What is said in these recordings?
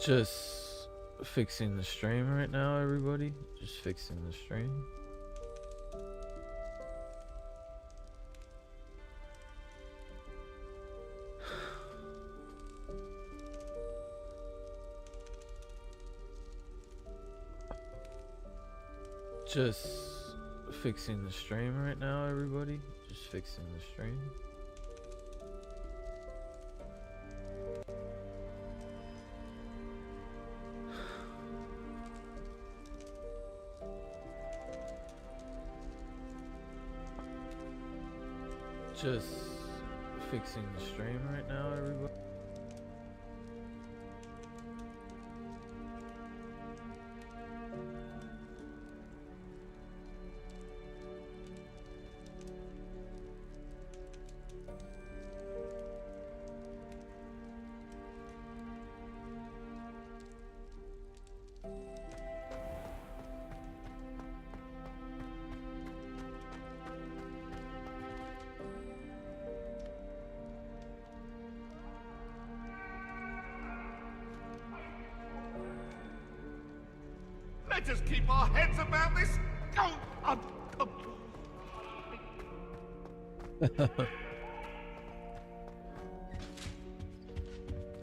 Just fixing the stream right now, everybody. Just fixing the stream. Just fixing the stream right now, everybody. Just fixing the stream. Just fixing the stream right now, everybody. Let us keep our heads about this.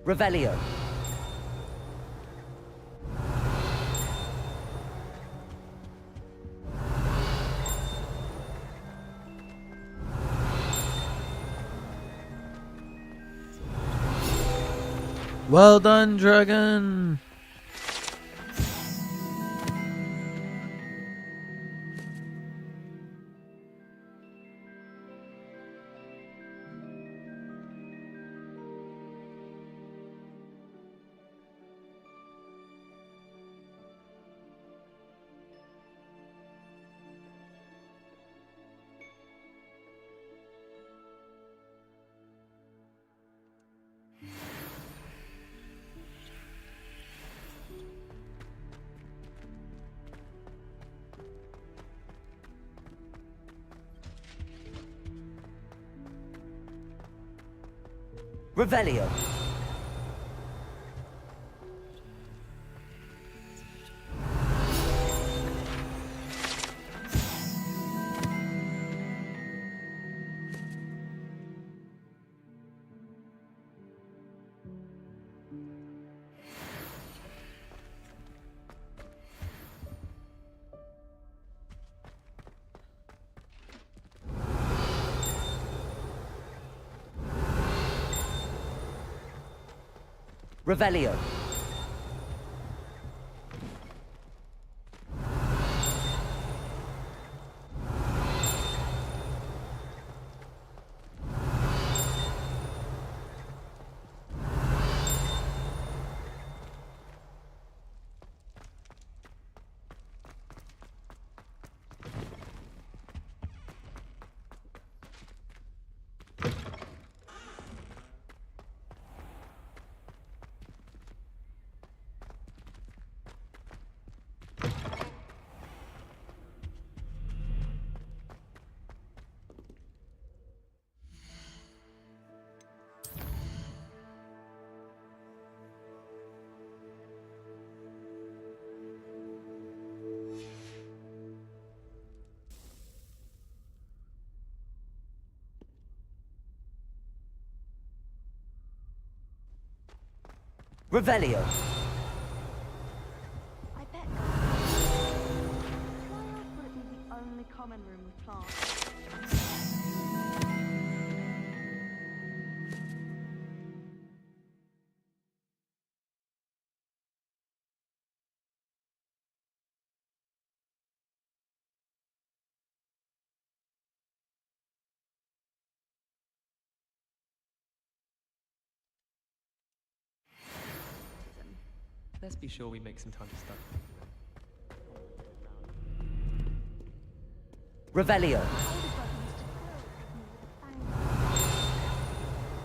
Revelio. Well done, Dragon. Revelio. Revelio. Revelio. I bet. Why would it be the only common room with plants? Let's be sure we make some time to study. Revelio.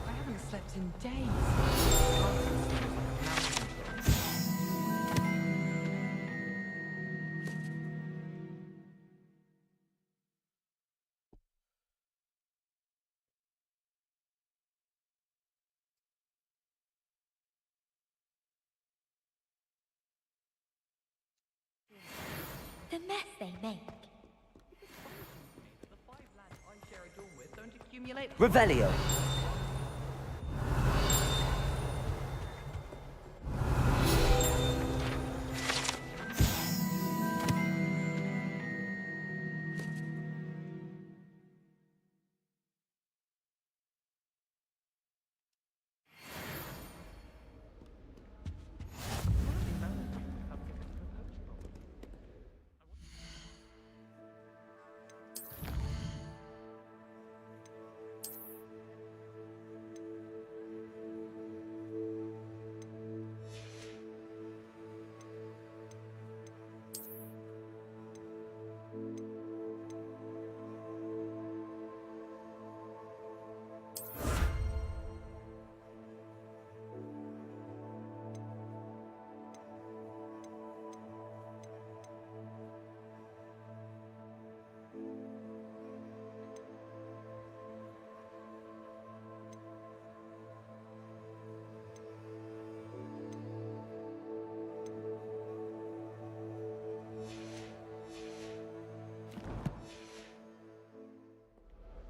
I haven't slept in days. The mess they make. The 5 lads I share a dorm with don't accumulate. Revelio.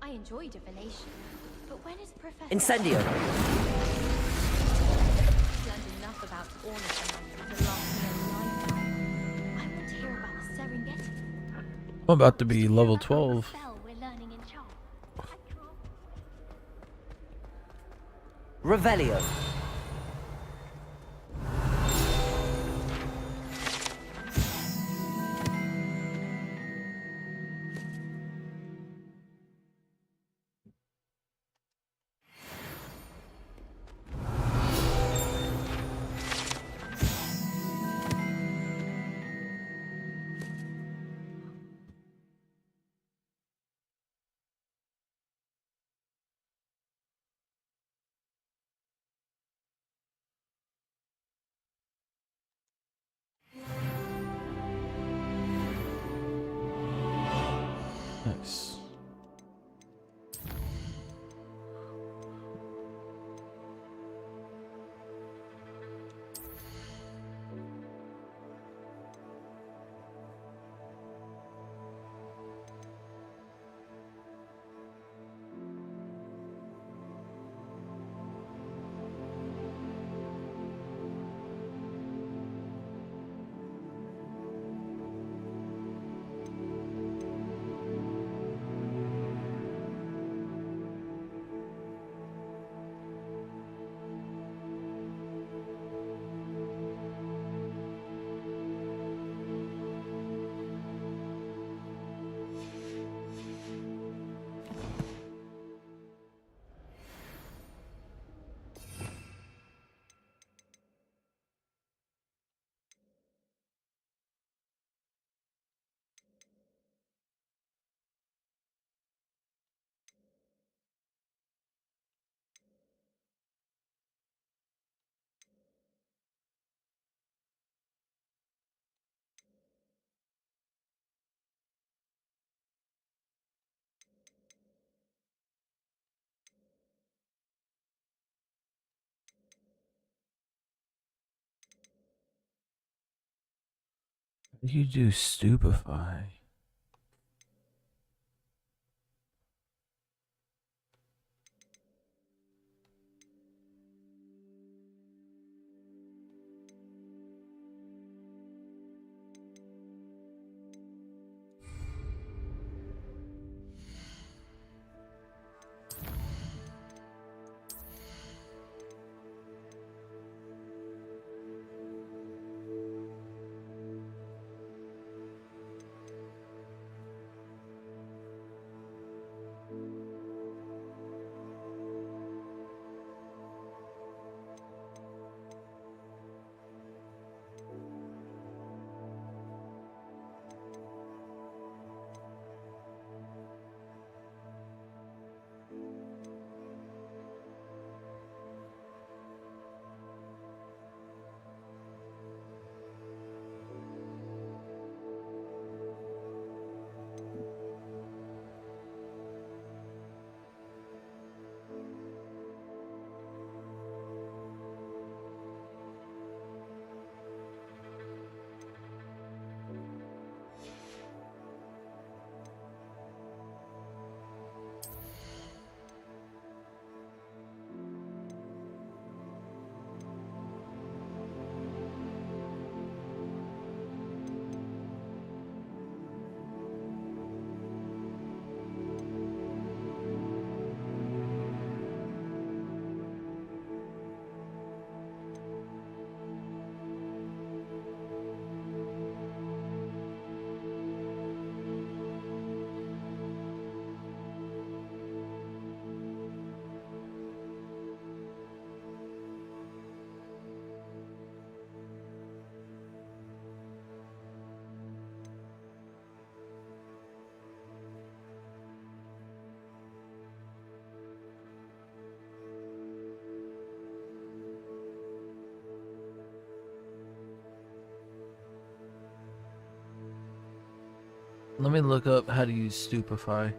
I enjoy divination, but when is Professor... Incendio. Learned enough about ornithology to last me a lifetime. I want to hear about the Serengeti. I'm about to be level About the 12. spell we're learning in charm. I can't... Revelio. Nice. You do stupefy. Let me look up how to use stupefy.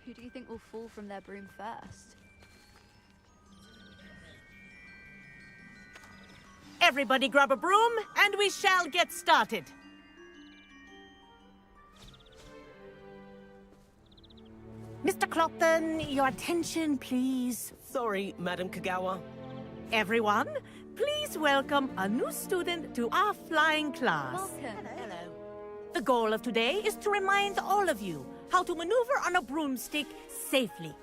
Who do you think will fall from their broom first? Everybody grab a broom, and we shall get started. Mr. Clopton, your attention, please. Sorry, Madam Kagawa. Everyone, please welcome a new student to our flying class. Welcome. The goal of today is to remind all of you how to maneuver on a broomstick safely.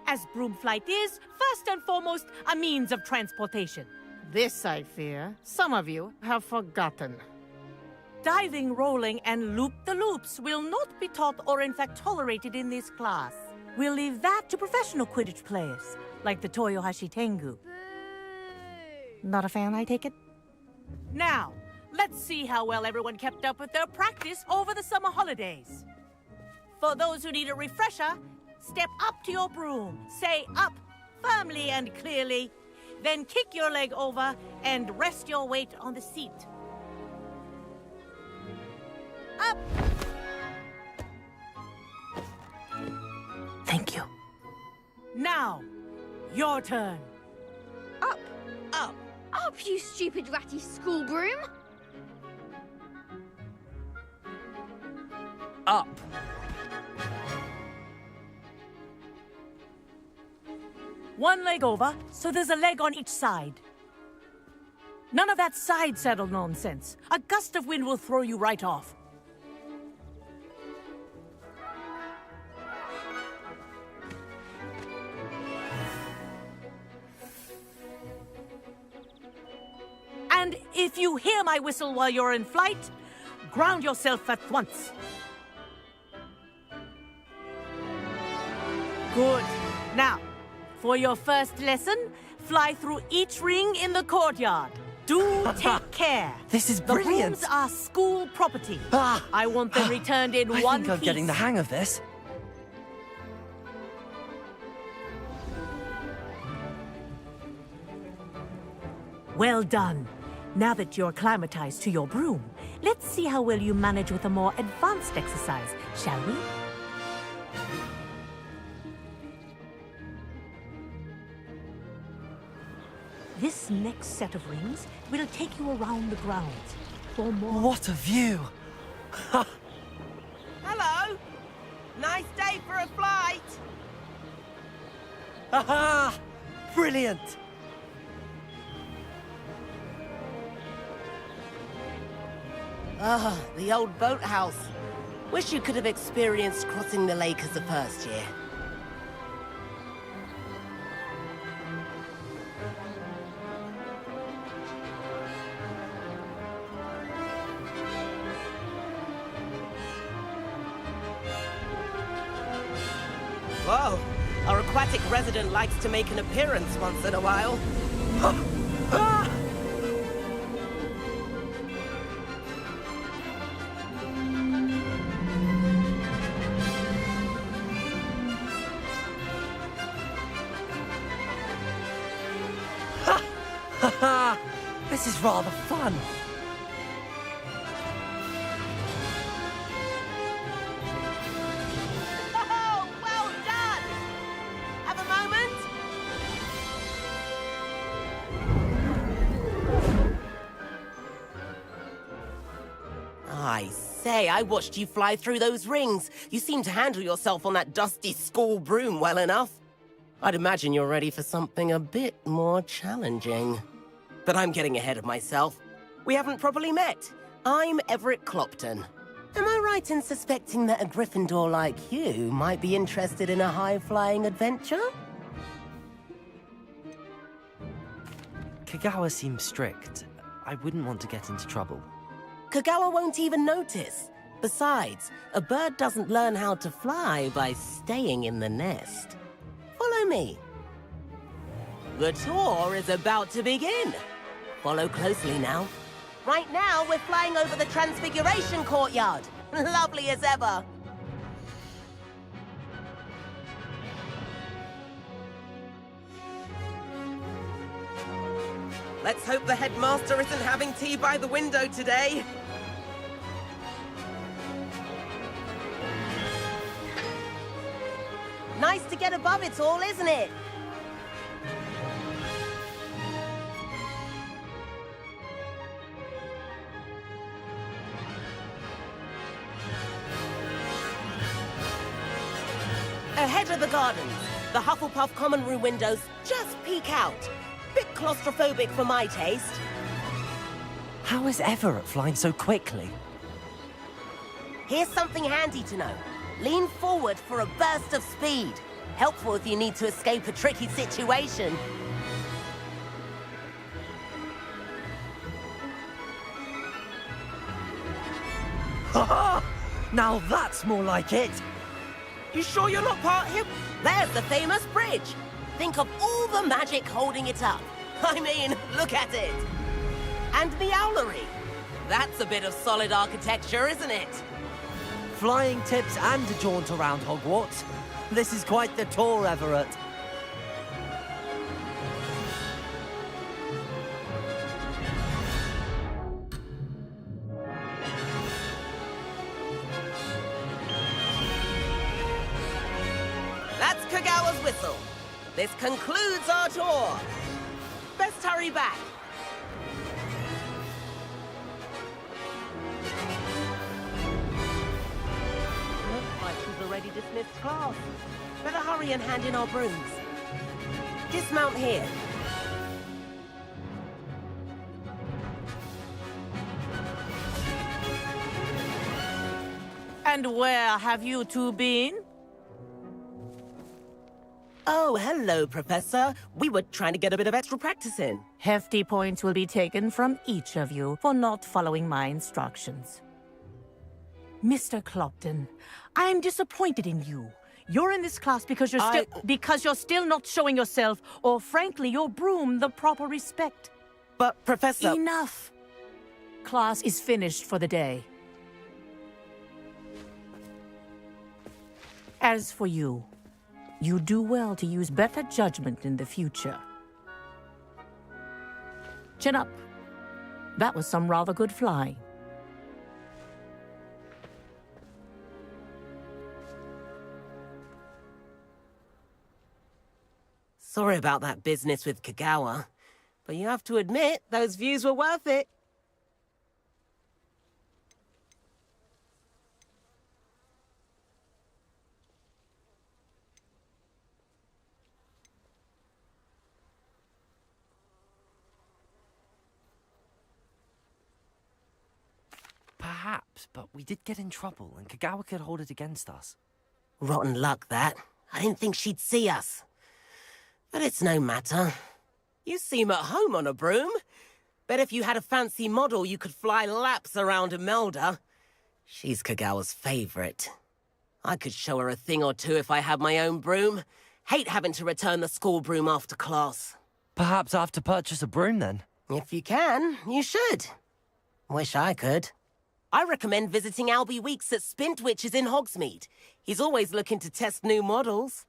As broom flight is, first and foremost, a means of transportation. This, I fear, some of you have forgotten. Diving, rolling, and loop-the-loops will not be taught or in fact tolerated in this class. We'll leave that to professional Quidditch players, like the Toyohashi Tengu. Not a fan, I take it? Now, let's see how well everyone kept up with their practice over the summer holidays. For those who need a refresher, step up to your broom, say up firmly and clearly, then kick your leg over and rest your weight on the seat. Up! Thank you. Now, your turn. Up! Up! Up, you stupid ratty school broom! Up. One leg over, so there's a leg on each side. None of that side saddle nonsense. A gust of wind will throw you right off. And if you hear my whistle while you're in flight, ground yourself at once. Good. Now, for your first lesson, fly through each ring in the courtyard. Do take care. This is The brilliant. rooms are school property. Ah, I want them returned in I one think I'm piece. getting the hang of this. Well done. Now that you're acclimatized to your broom, let's see how well you manage with a more advanced exercise, shall we? This next set of rings will take you around the grounds for more... What a view! Hello! Nice day for a flight! Aha! Brilliant! Ah, the old boathouse. Wish you could have experienced crossing the lake as a first year. Whoa, our aquatic resident likes to make an appearance once in a while. Ah! Haha! This is rather fun. Oh, well done! Have a moment? I say, I watched you fly through those rings. You seem to handle yourself on that dusty school broom well enough. I'd imagine you're ready for something a bit more challenging. But I'm getting ahead of myself. We haven't properly met. I'm Everett Clopton. Am I right in suspecting that a Gryffindor like you might be interested in a high-flying adventure? Kagawa seems strict. I wouldn't want to get into trouble. Kagawa won't even notice. Besides, a bird doesn't learn how to fly by staying in the nest. Follow me. The tour is about to begin. Follow closely now. Right now, we're flying over the Transfiguration Courtyard. Lovely as ever. Let's hope the headmaster isn't having tea by the window today. Nice to get above it all, isn't it? Ahead of the gardens, the Hufflepuff common room windows just peek out. Bit claustrophobic for my taste. How is Everett flying so quickly? Here's something handy to know. Lean forward for a burst of speed. Helpful if you need to escape a tricky situation. Now that's more like it. You sure you're not part him? There's the famous bridge. Think of all the magic holding it up. I mean, look at it. And the owlery. That's a bit of solid architecture, isn't it? Flying tips and a jaunt around Hogwarts. This is quite the tour, Everett. That's Kagawa's whistle. This concludes our tour. Best hurry back. Looks like we've already dismissed class. Better hurry and hand in our brooms. Dismount here. And where have you two been? Oh, hello, Professor. We were trying to get a bit of extra practice in. Hefty points will be taken from each of you for not following my instructions. Mr. Clopton, I am disappointed in you. You're in this class because you're still not showing yourself, or frankly, your broom the proper respect. But, Professor... Enough! Class is finished for the day. As for you, you do well to use better judgment in the future. Chin up. That was some rather good flying. Sorry about that business with Kagawa, but you have to admit, those views were worth it. Perhaps, but we did get in trouble, and Kagawa could hold it against us. Rotten luck, that. I didn't think she'd see us. But it's no matter. You seem at home on a broom. Bet if you had a fancy model, you could fly laps around Imelda. She's Kagawa's favorite. I could show her a thing or two if I had my own broom. Hate having to return the school broom after class. Perhaps I have to purchase a broom, then? If you can, you should. Wish I could. I recommend visiting Albie Weeks at Spintwitches in Hogsmeade. He's always looking to test new models.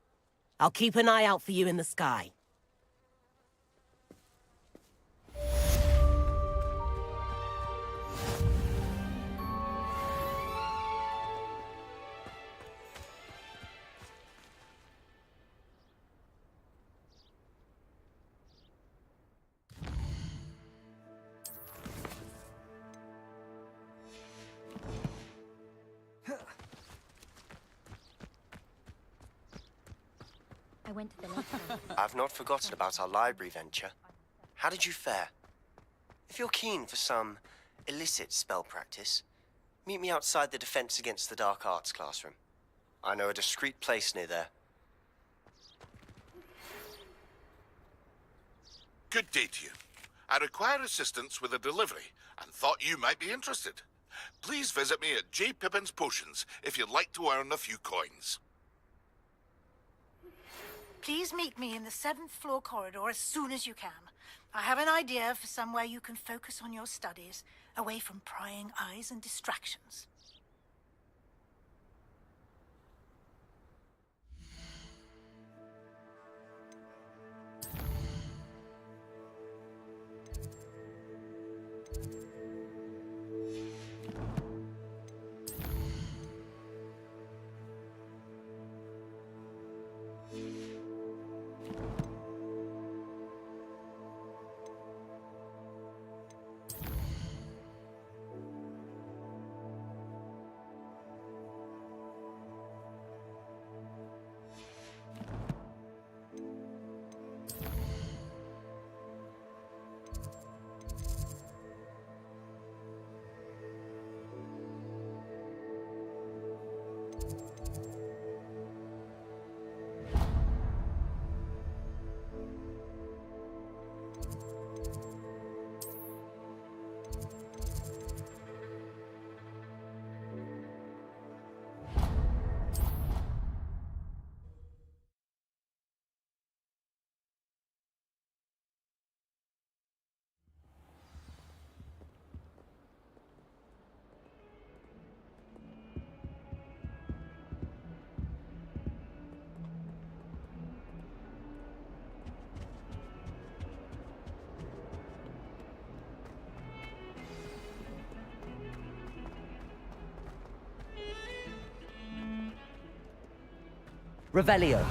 I'll keep an eye out for you in the sky. I went to the lake. I've not forgotten about our library venture. How did you fare? If you're keen for some illicit spell practice, meet me outside the Defense Against the Dark Arts classroom. I know a discreet place near there. Good day to you. I require assistance with a delivery and thought you might be interested. Please visit me at J. Pippin's Potions if you'd like to earn a few coins. Please meet me in the 7th floor corridor as soon as you can. I have an idea for somewhere you can focus on your studies, away from prying eyes and distractions. Revelio.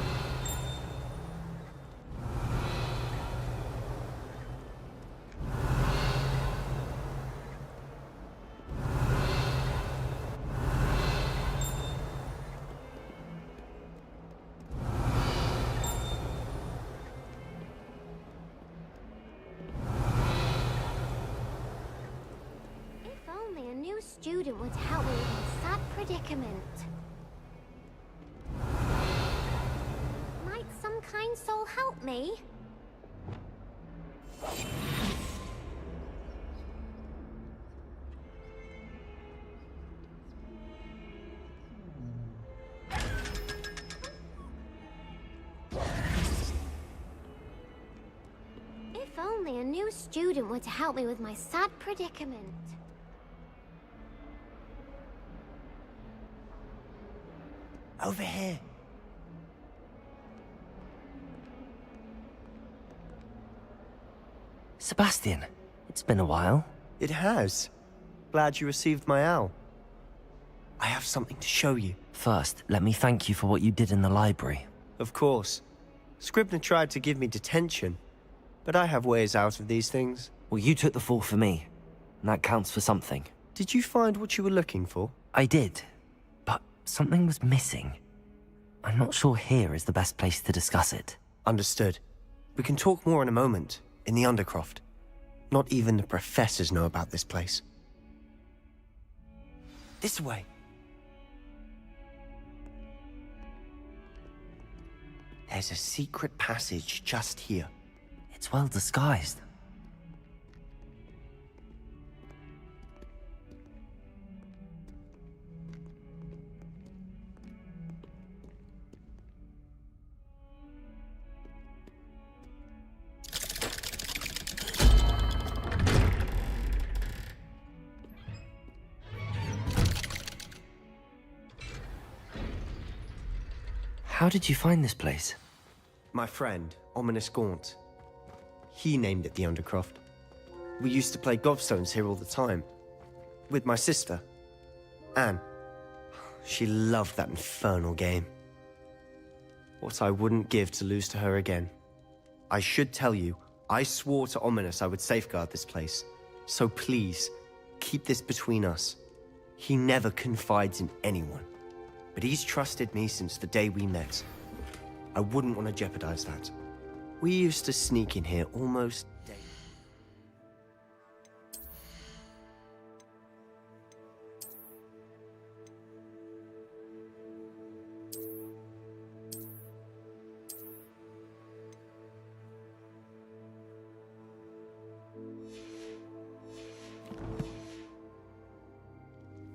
If only a new student would help me with my sad predicament. Might some kind soul help me? If only a new student were to help me with my sad predicament. Over here. Sebastian, it's been a while. It has. Glad you received my owl. I have something to show you. First, let me thank you for what you did in the library. Of course. Scribner tried to give me detention, but I have ways out of these things. Well, you took the fall for me, and that counts for something. Did you find what you were looking for? I did, but something was missing. I'm not sure here is the best place to discuss it. Understood. We can talk more in a moment, in the Undercroft. Not even the professors know about this place. This way. There's a secret passage just here. It's well disguised. How did you find this place? My friend, Ominous Gaunt. He named it the Undercroft. We used to play gobstones here all the time. With my sister, Anne. She loved that infernal game. What I wouldn't give to lose to her again. I should tell you, I swore to Ominous I would safeguard this place. So please, keep this between us. He never confides in anyone. But he's trusted me since the day we met. I wouldn't want to jeopardize that. We used to sneak in here almost daily.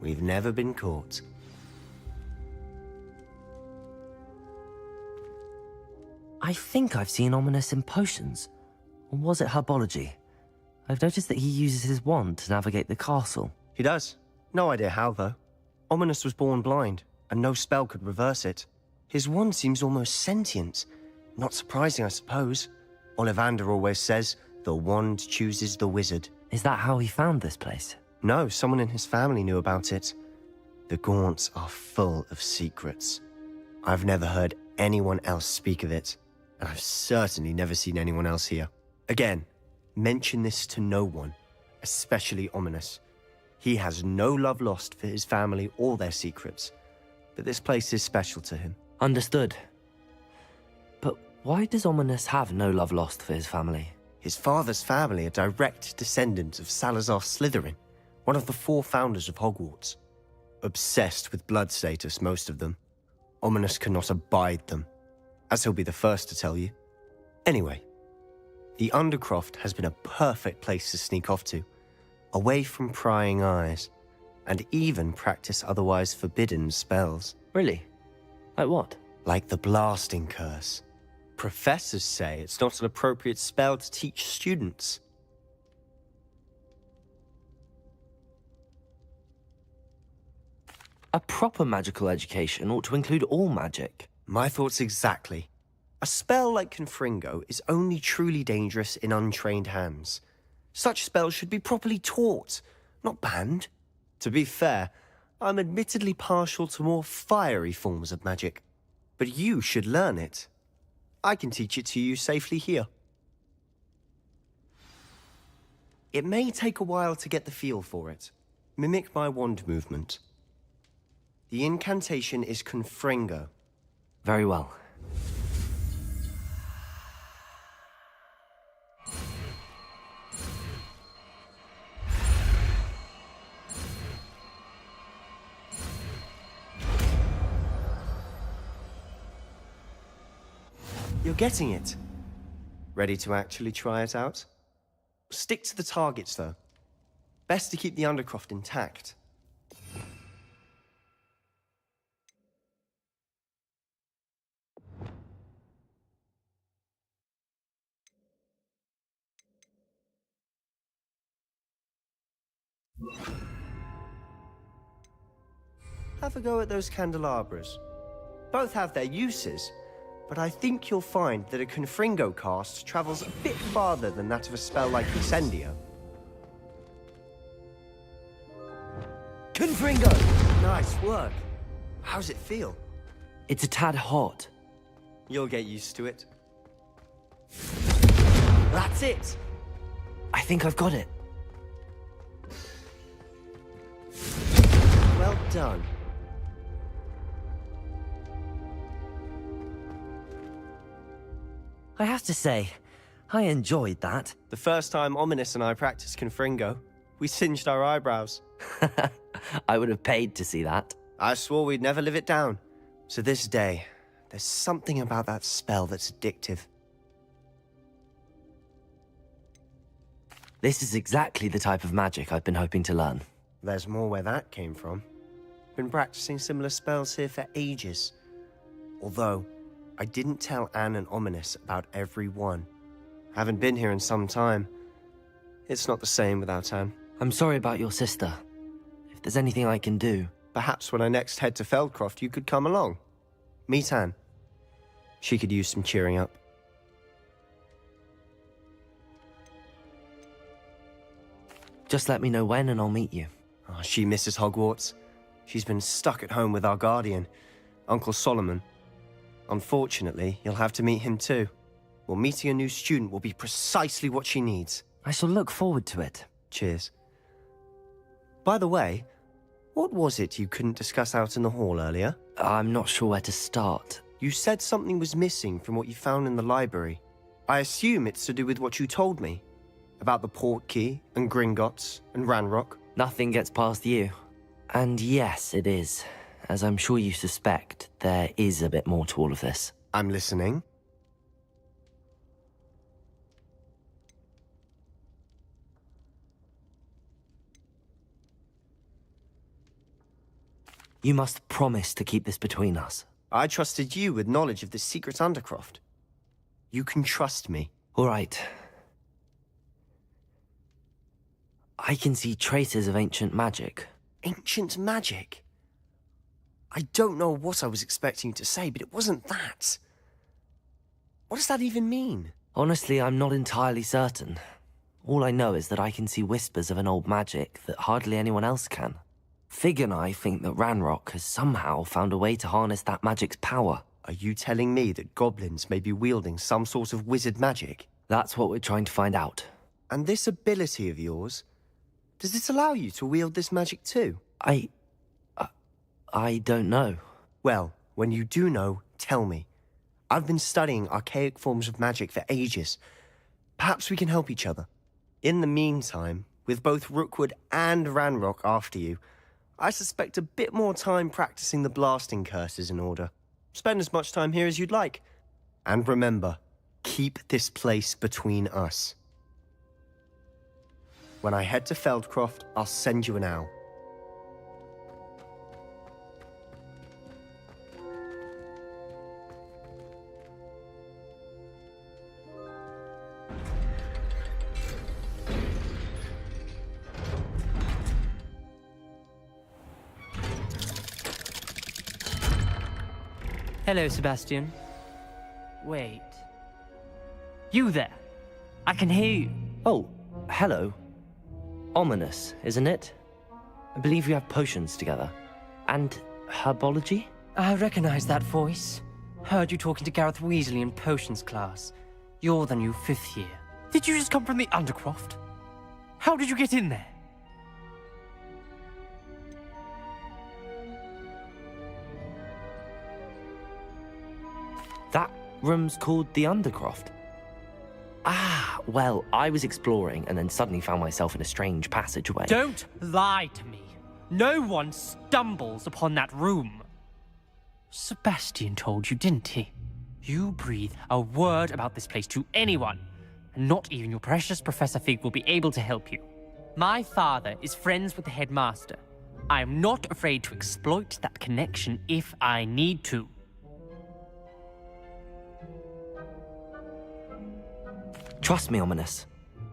We've never been caught. I think I've seen Ominous in potions. Or was it herbology? I've noticed that he uses his wand to navigate the castle. He does. No idea how, though. Ominous was born blind, and no spell could reverse it. His wand seems almost sentient. Not surprising, I suppose. Ollivander always says, the wand chooses the wizard. Is that how he found this place? No, someone in his family knew about it. The Gaunts are full of secrets. I've never heard anyone else speak of it. And I've certainly never seen anyone else here. Again, mention this to no one, especially Ominous. He has no love lost for his family or their secrets, but this place is special to him. Understood. But why does Ominous have no love lost for his family? His father's family are direct descendants of Salazar Slytherin, one of the 4 founders of Hogwarts. Obsessed with blood status, most of them. Ominous cannot abide them, as he'll be the first to tell you. Anyway, the Undercroft has been a perfect place to sneak off to, away from prying eyes, and even practice otherwise forbidden spells. Really? Like what? Like the Blasting Curse. Professors say it's not an appropriate spell to teach students. A proper magical education ought to include all magic. My thoughts exactly. A spell like Confringo is only truly dangerous in untrained hands. Such spells should be properly taught, not banned. To be fair, I'm admittedly partial to more fiery forms of magic. But you should learn it. I can teach it to you safely here. It may take a while to get the feel for it. Mimic my wand movement. The incantation is Confringo. Very well. You're getting it. Ready to actually try it out? Stick to the targets, though. Best to keep the Undercroft intact. Have a go at those candelabras. Both have their uses, but I think you'll find that a Confringo cast travels a bit farther than that of a spell like Incendio. Confringo! Nice work. How's it feel? It's a tad hot. You'll get used to it. That's it! I think I've got it. Well done. I have to say, I enjoyed that. The first time Ominous and I practiced Confringo, we singed our eyebrows. I would have paid to see that. I swore we'd never live it down. To this day, there's something about that spell that's addictive. This is exactly the type of magic I've been hoping to learn. There's more where that came from. Been practicing similar spells here for ages. Although, I didn't tell Anne and Ominous about every one. Haven't been here in some time. It's not the same without Anne. I'm sorry about your sister. If there's anything I can do... Perhaps when I next head to Feldcroft, you could come along. Meet Anne. She could use some cheering up. Just let me know when and I'll meet you. Oh, she misses Hogwarts. She's been stuck at home with our guardian, Uncle Solomon. Unfortunately, you'll have to meet him too. Well, meeting a new student will be precisely what she needs. I shall look forward to it. Cheers. By the way, what was it you couldn't discuss out in the hall earlier? I'm not sure where to start. You said something was missing from what you found in the library. I assume it's to do with what you told me. About the Portkey, and Gringotts, and Ranrock. Nothing gets past you. And yes, it is. As I'm sure you suspect, there is a bit more to all of this. I'm listening. You must promise to keep this between us. I trusted you with knowledge of the secret Undercroft. You can trust me. All right. I can see traces of ancient magic. Ancient magic? I don't know what I was expecting you to say, but it wasn't that. What does that even mean? Honestly, I'm not entirely certain. All I know is that I can see whispers of an old magic that hardly anyone else can. Fig and I think that Ranrock has somehow found a way to harness that magic's power. Are you telling me that goblins may be wielding some sort of wizard magic? That's what we're trying to find out. And this ability of yours, does it allow you to wield this magic too? I don't know. Well, when you do know, tell me. I've been studying archaic forms of magic for ages. Perhaps we can help each other. In the meantime, with both Rookwood and Ranrock after you, I suspect a bit more time practicing the blasting curse is in order. Spend as much time here as you'd like. And remember, keep this place between us. When I head to Feldcroft, I'll send you an owl. Hello, Sebastian. Wait. You there? I can hear you. Oh, hello. Ominous, isn't it? I believe you have potions together. And herbology? I recognize that voice. Heard you talking to Gareth Weasley in potions class. You're the new 5th year. Did you just come from the Undercroft? How did you get in there? That room's called the Undercroft. Ah, well, I was exploring and then suddenly found myself in a strange passageway. Don't lie to me. No one stumbles upon that room. Sebastian told you, didn't he? You breathe a word about this place to anyone, and not even your precious Professor Fig will be able to help you. My father is friends with the headmaster. I am not afraid to exploit that connection if I need to. Trust me, Ominous.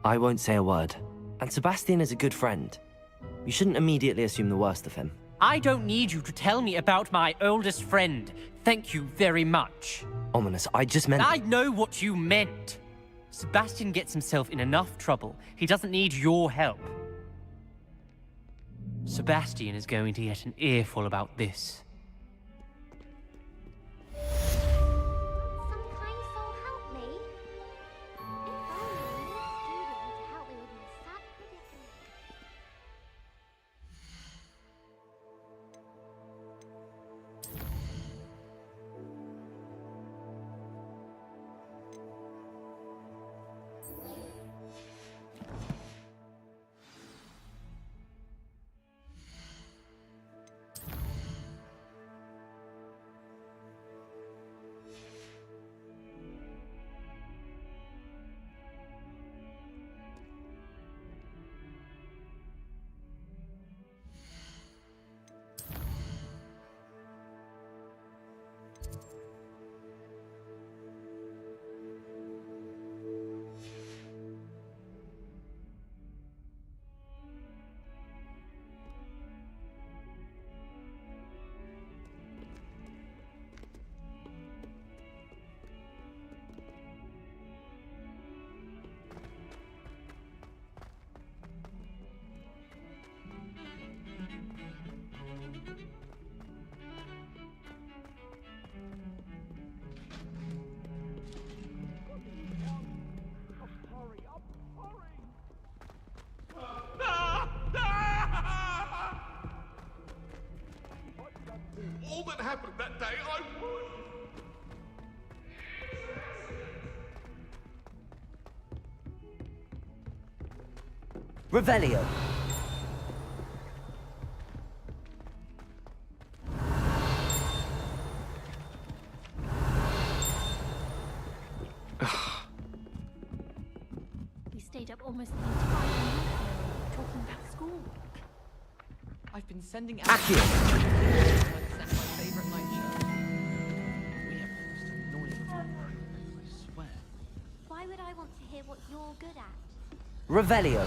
I won't say a word. And Sebastian is a good friend. You shouldn't immediately assume the worst of him. I don't need you to tell me about my oldest friend. Thank you very much. Ominous, I just meant... I know what you meant. Sebastian gets himself in enough trouble. He doesn't need your help. Sebastian is going to get an earful about this. Some kind soul help me. If only I knew a student to help me with my sad predicament. All that happened that day, I would. Revelio. We stayed up almost the entire night talking about school. I've been sending out... Accio. My favourite night show. We have the most annoying I swear. Why would I want to hear what you're good at? Revelio.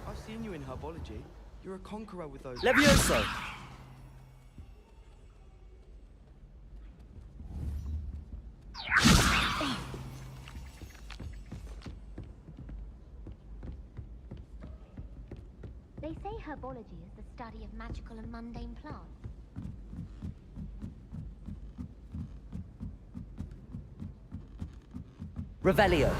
I've seen you in herbology. You're a conqueror with those... Levioso. They say herbology is the study of magical and mundane plants. Revelio.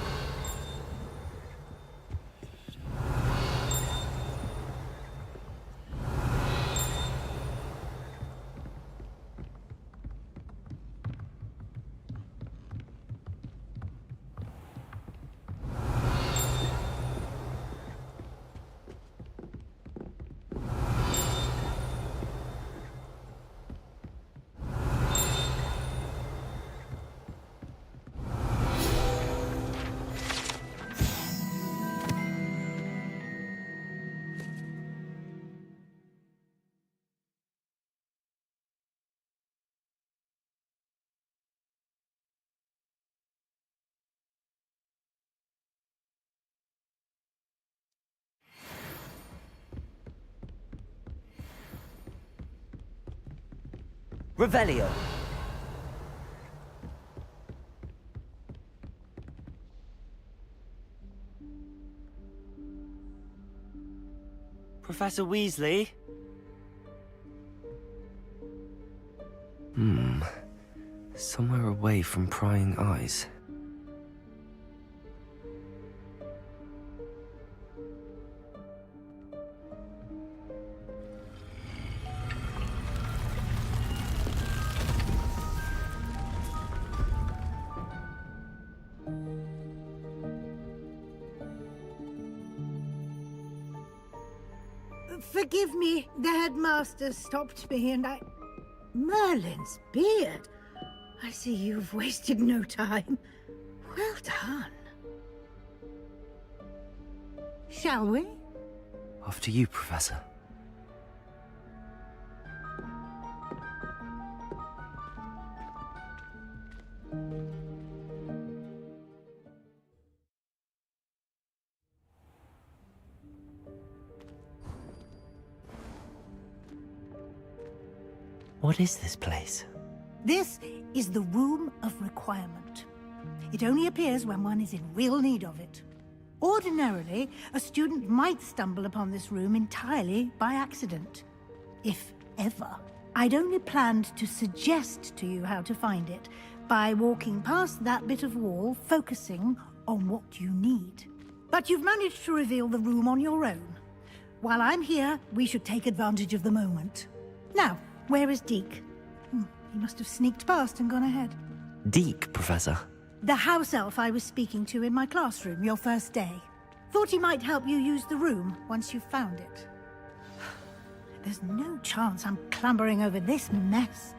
Revelio. Professor Weasley? away from prying eyes. Forgive me, the headmaster stopped me and I... Merlin's beard. I see you've wasted no time. Well done. Shall we? After you, Professor. What is this place? This is the Room of Requirement. It only appears when one is in real need of it. Ordinarily, a student might stumble upon this room entirely by accident. If ever. I'd only planned to suggest to you how to find it by walking past that bit of wall, focusing on what you need. But you've managed to reveal the room on your own. While I'm here, we should take advantage of the moment. Now, where is Deke? He must have sneaked past and gone ahead. Deke, Professor. The house elf I was speaking to in my classroom your first day. Thought he might help you use the room once you've found it. There's no chance I'm clambering over this mess.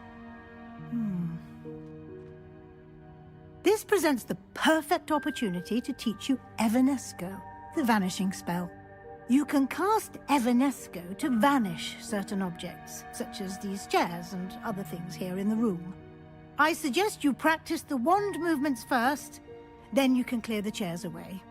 This presents the perfect opportunity to teach you Evanesco, the vanishing spell. You can cast Evanesco to vanish certain objects, such as these chairs and other things here in the room. I suggest you practice the wand movements first, then you can clear the chairs away.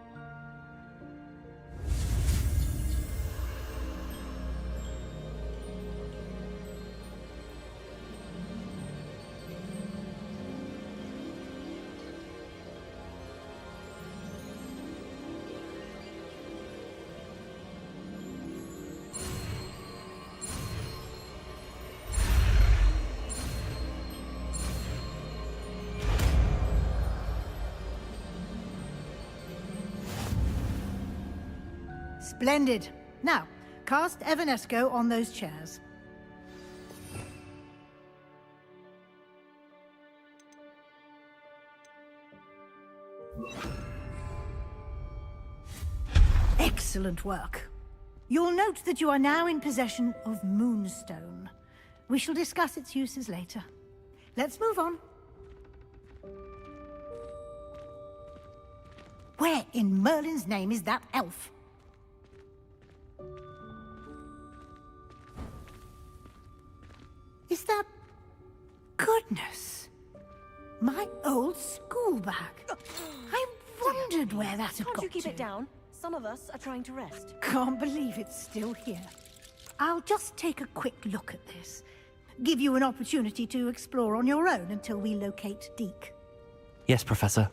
Splendid. Now, cast Evanesco on those chairs. Excellent work. You'll note that you are now in possession of Moonstone. We shall discuss its uses later. Let's move on. Where in Merlin's name is that elf? Is that... Goodness! My old school bag. I wondered where that had got to. Can't you keep it down? Some of us are trying to rest. Can't believe it's still here. I'll just take a quick look at this. Give you an opportunity to explore on your own until we locate Deke. Yes, Professor.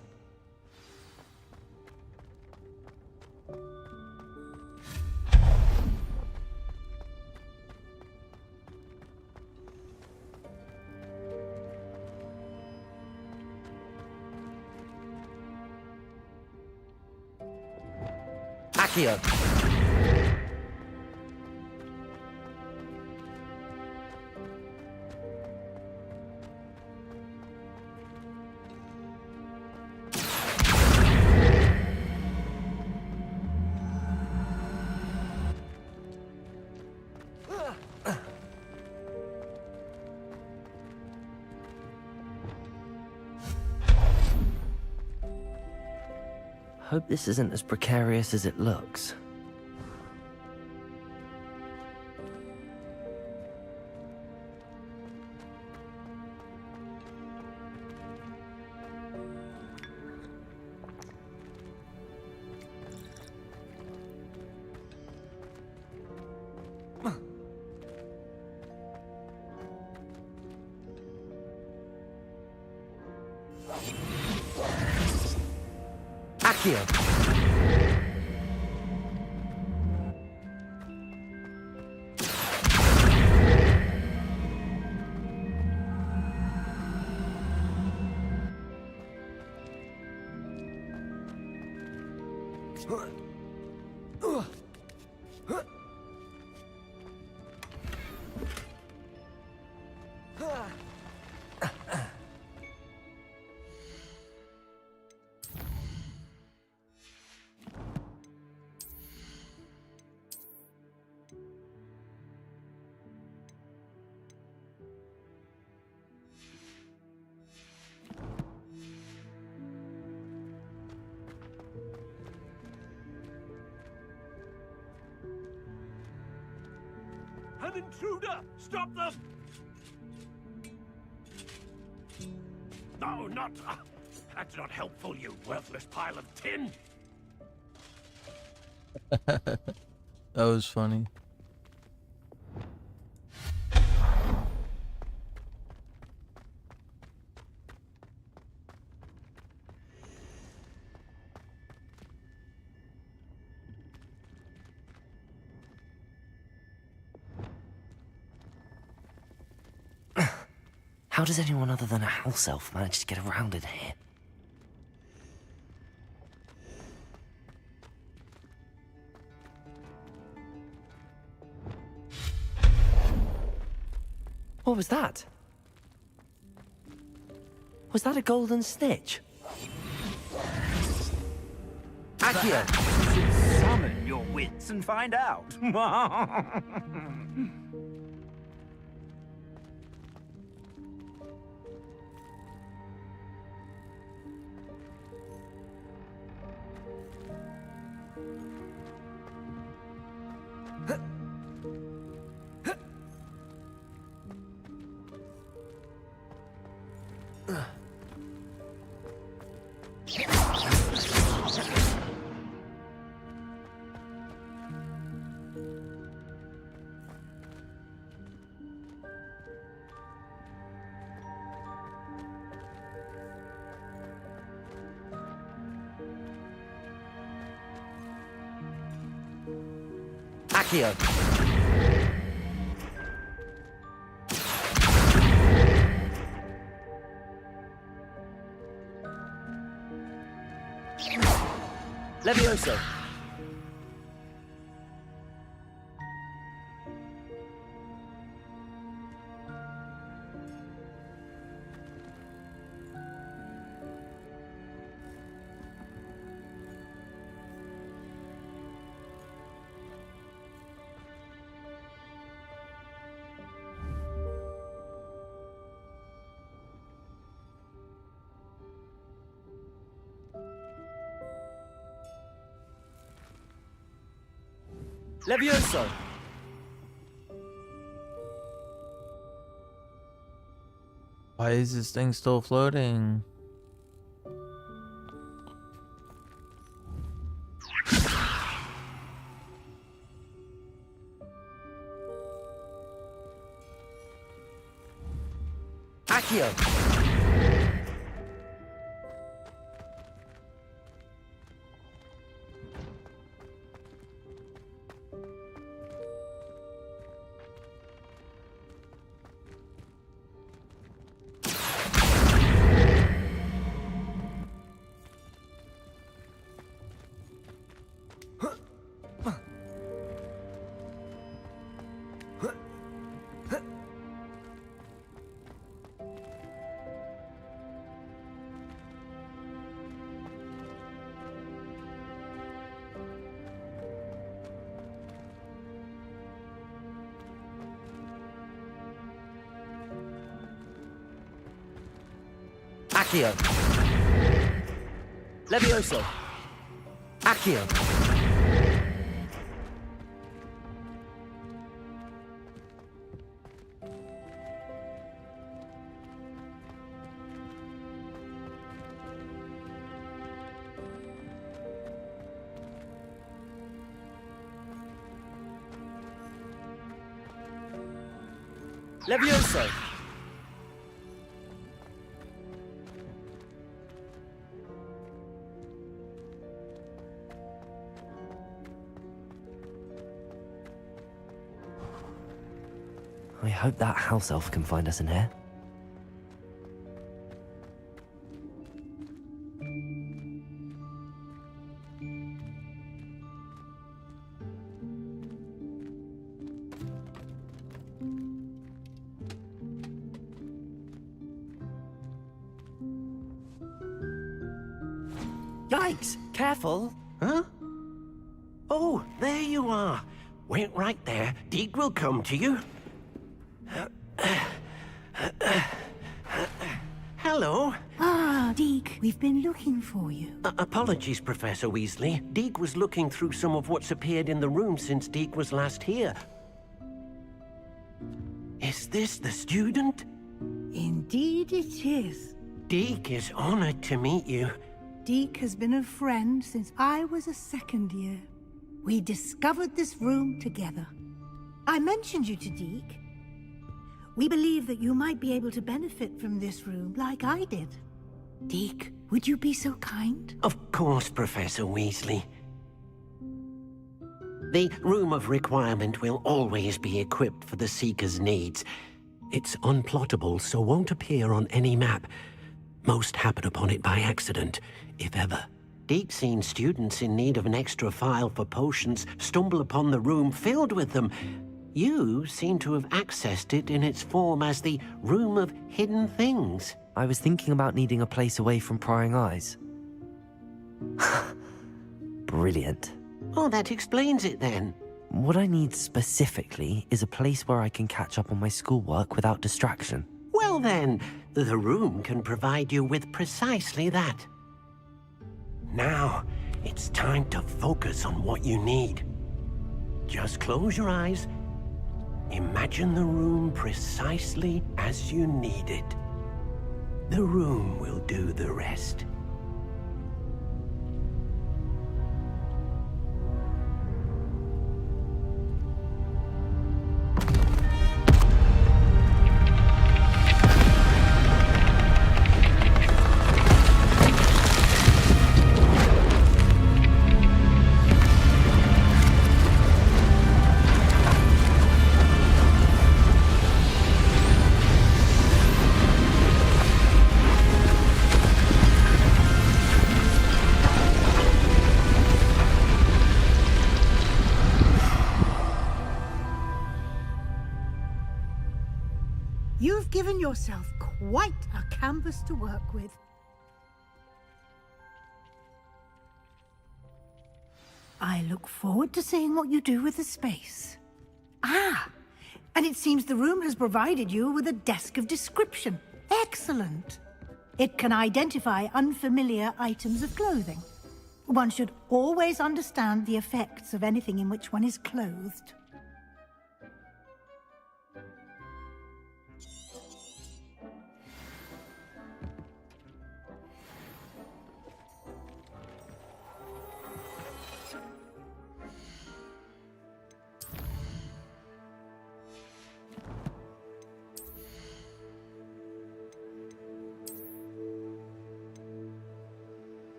Accio. Hope this isn't as precarious as it looks. Accio. An intruder! Stop them! No, not... that's not helpful, you worthless pile of tin! That was funny. How does anyone other than a house elf manage to get around in here? What was that? Was that a golden snitch? Accio! Summon your wits and find out. Accio! Levioso! Levioso! Why is this thing still floating? Accio! Accio! Levioso! Accio! Levioso! I hope that house elf can find us in here. Yikes! Careful! Huh? Oh, there you are. Wait right there. Deke will come to you. Hello. Ah, Deke, we've been looking for you. Apologies, Professor Weasley. Deke was looking through some of what's appeared in the room since Deke was last here. Is this the student? Indeed it is. Deke is honored to meet you. Deke has been a friend since I was a second year. We discovered this room together. I mentioned you to Deke. We believe that you might be able to benefit from this room like I did. Deke, would you be so kind? Of course, Professor Weasley. The Room of Requirement will always be equipped for the Seeker's needs. It's unplottable, so won't appear on any map. Most happen upon it by accident, if ever. Deke's seen students in need of an extra file for potions stumble upon the room filled with them. You seem to have accessed it in its form as the Room of Hidden Things. I was thinking about needing a place away from prying eyes. Brilliant. Oh, that explains it then. What I need specifically is a place where I can catch up on my schoolwork without distraction. Well then, the room can provide you with precisely that. Now, it's time to focus on what you need. Just close your eyes. Imagine the room precisely as you need it. The room will do the rest. You've given yourself quite a canvas to work with. I look forward to seeing what you do with the space. Ah, and it seems the room has provided you with a desk of description. Excellent. It can identify unfamiliar items of clothing. One should always understand the effects of anything in which one is clothed.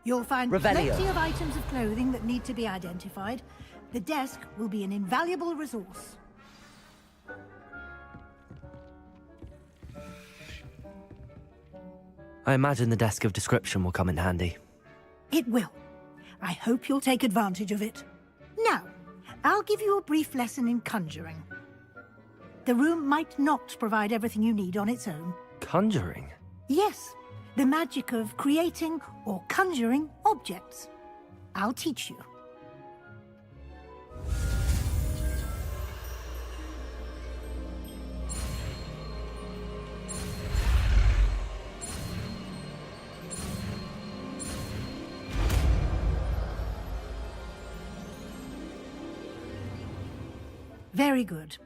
You'll find Revelio. plenty of items of clothing that need to be identified. The desk will be an invaluable resource. I imagine the desk of description will come in handy. It will. I hope you'll take advantage of it. Now, I'll give you a brief lesson in conjuring. The room might not provide everything you need on its own. Conjuring? Yes, the magic of creating or conjuring objects. I'll teach you. Very good.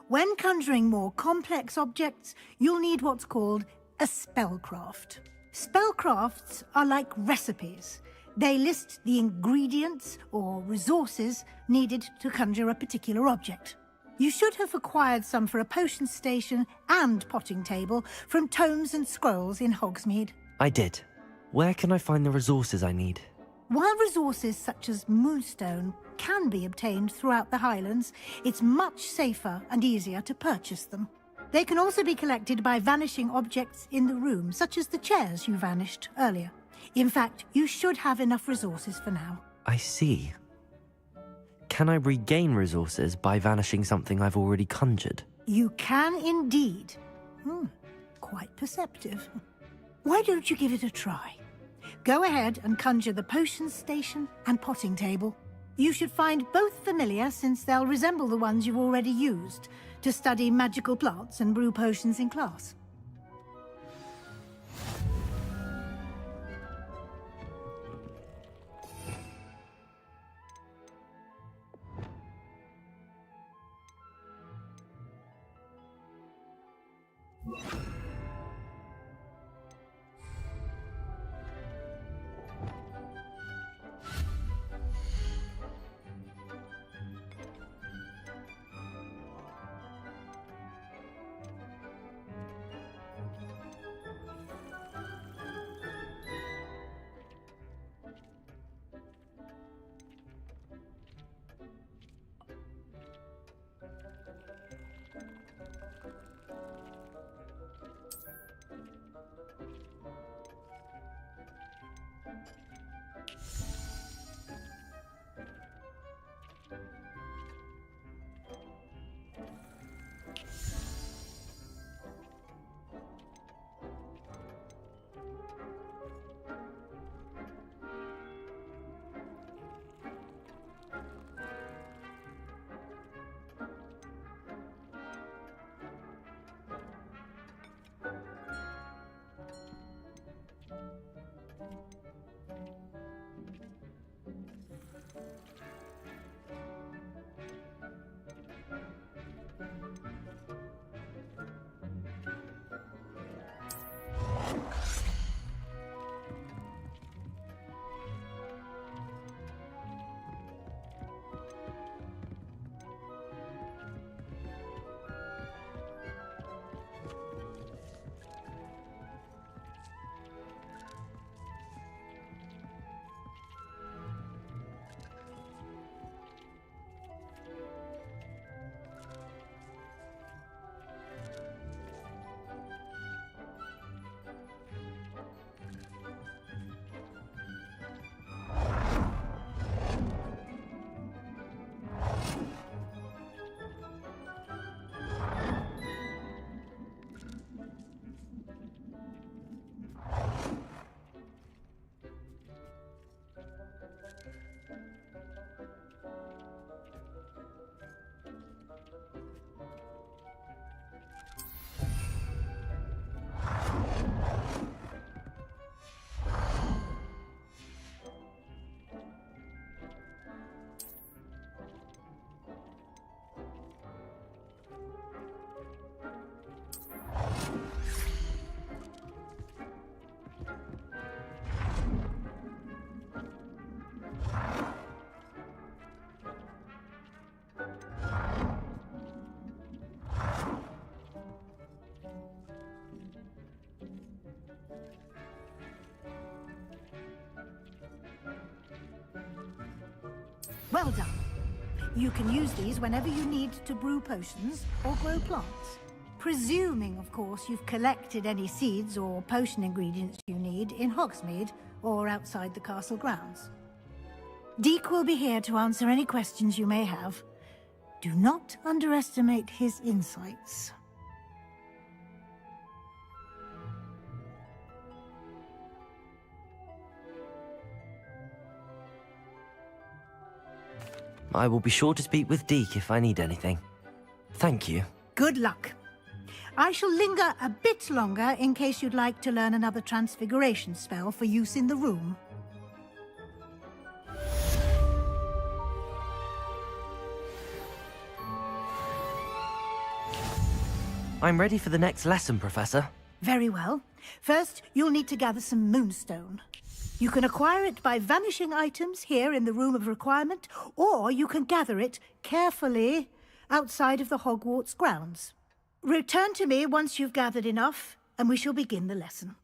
When conjuring more complex objects, you'll need what's called a spellcraft. Spellcrafts are like recipes. They list the ingredients or resources needed to conjure a particular object. You should have acquired some for a potion station and potting table from tomes and scrolls in Hogsmeade. I did. Where can I find the resources I need? While resources such as moonstone can be obtained throughout the Highlands, it's much safer and easier to purchase them. They can also be collected by vanishing objects in the room, such as the chairs you vanished earlier. In fact, you should have enough resources for now. I see. Can I regain resources by vanishing something I've already conjured? You can indeed. Quite perceptive. Why don't you give it a try? Go ahead and conjure the potion station and potting table. You should find both familiar, since they'll resemble the ones you've already used to study magical plants and brew potions in class. Well done. You can use these whenever you need to brew potions or grow plants. Presuming, of course, you've collected any seeds or potion ingredients you need in Hogsmeade or outside the castle grounds. Deke will be here to answer any questions you may have. Do not underestimate his insights. I will be sure to speak with Deke if I need anything. Thank you. Good luck. I shall linger a bit longer in case you'd like to learn another transfiguration spell for use in the room. I'm ready for the next lesson, Professor. Very well. First, you'll need to gather some moonstone. You can acquire it by vanishing items here in the Room of Requirement, or you can gather it carefully outside of the Hogwarts grounds. Return to me once you've gathered enough, and we shall begin the lesson.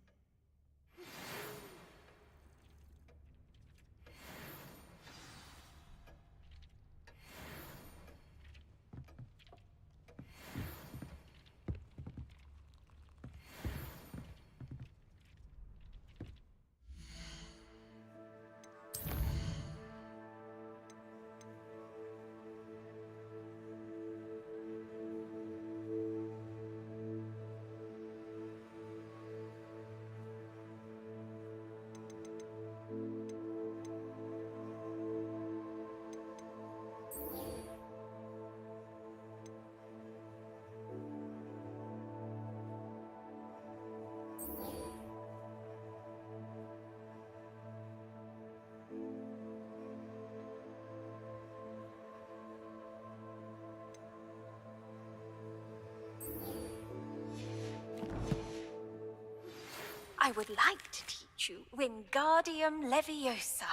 I would like to teach you Wingardium Leviosa.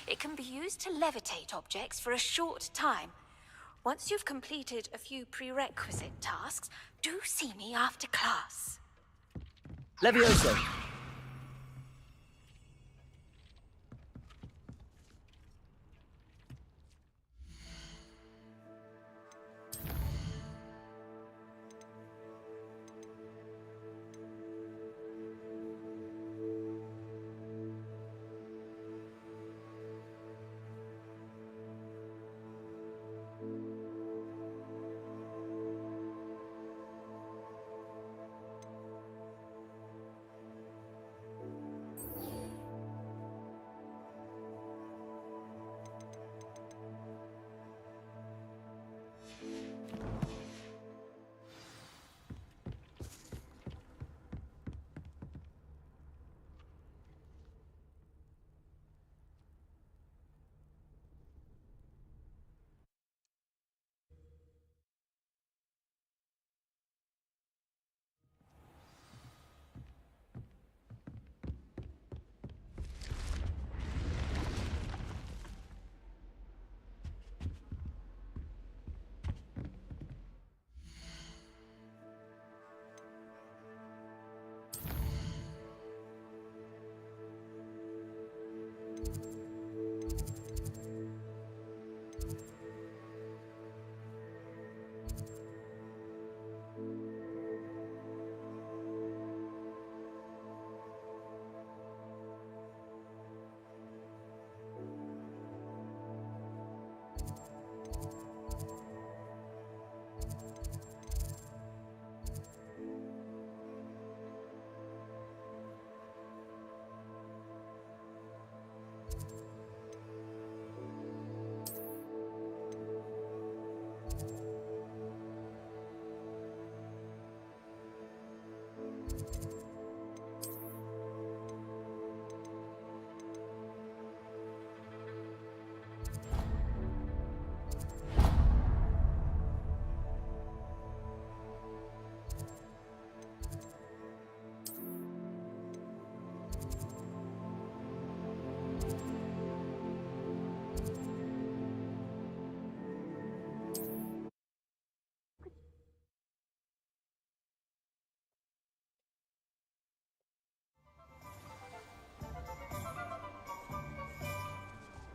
It can be used to levitate objects for a short time. Once you've completed a few prerequisite tasks, do see me after class. Leviosa!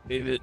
David.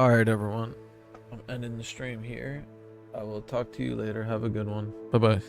Alright, everyone. I'm ending the stream here. I will talk to you later. Have a good one. Bye-bye.